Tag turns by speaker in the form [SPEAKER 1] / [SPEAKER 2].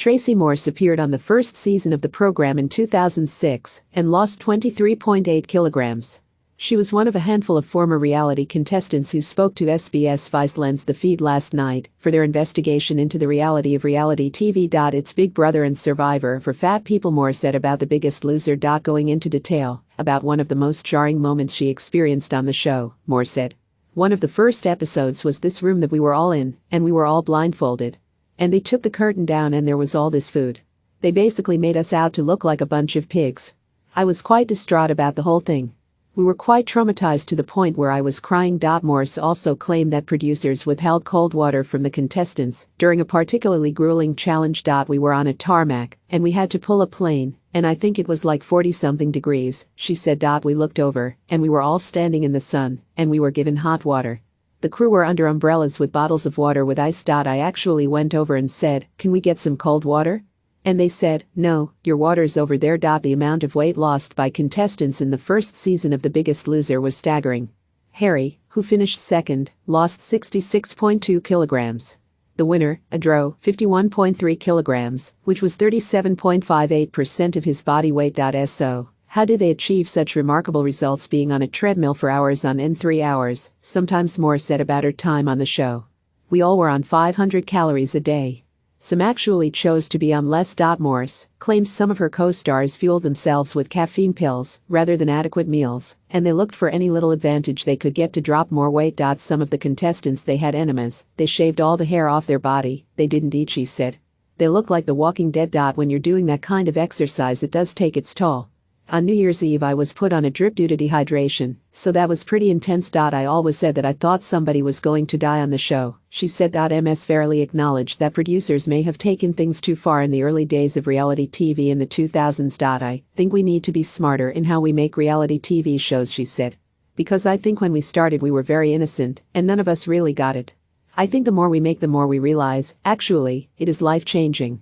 [SPEAKER 1] Tracy Morse appeared on the first season of the program in 2006 and lost 23.8 kilograms. She was one of a handful of former reality contestants who spoke to SBS Viceland's The Feed last night for their investigation into the reality of reality TV. It's Big Brother and Survivor for fat people. Morse said about The Biggest Loser. Going into detail about one of the most jarring moments she experienced on the show, Morse said. One of the first episodes was this room that we were all in, and we were all blindfolded. And they took the curtain down and there was all this food. They basically made us out to look like a bunch of pigs. I was quite distraught about the whole thing. We were quite traumatized to the point where I was crying. Morse also claimed that producers withheld cold water from the contestants during a particularly grueling challenge. We were on a tarmac and we had to pull a plane, and I think it was like 40-something degrees, she said. We looked over and we were all standing in the sun and we were given hot water. The crew were under umbrellas with bottles of water with ice. I actually went over and said, "Can we get some cold water?" And they said, "No, your water's over there." The amount of weight lost by contestants in the first season of The Biggest Loser was staggering. Harry, who finished second, lost 66.2 kilograms. The winner, Adro, 51.3 kilograms, which was 37.58% of his body weight. So, how did they achieve such remarkable results being on a treadmill for hours on end? 3 hours, sometimes more, said about her time on the show. We all were on 500 calories a day. Some actually chose to be on less. Morse claims some of her co-stars fueled themselves with caffeine pills rather than adequate meals, and they looked for any little advantage they could get to drop more weight. Some of the contestants, they had enemas, they shaved all the hair off their body, they didn't eat, she said. They look like the Walking Dead. When you're doing that kind of exercise, it does take its toll. On New Year's Eve I was put on a drip due to dehydration, so that was pretty intense. I always said that I thought somebody was going to die on the show, she said. Ms. Fairley acknowledged that producers may have taken things too far in the early days of reality TV in the 2000s. I think we need to be smarter in how we make reality TV shows, she said. Because I think when we started we were very innocent and none of us really got it. I think the more we make, the more we realize, actually, it is life-changing.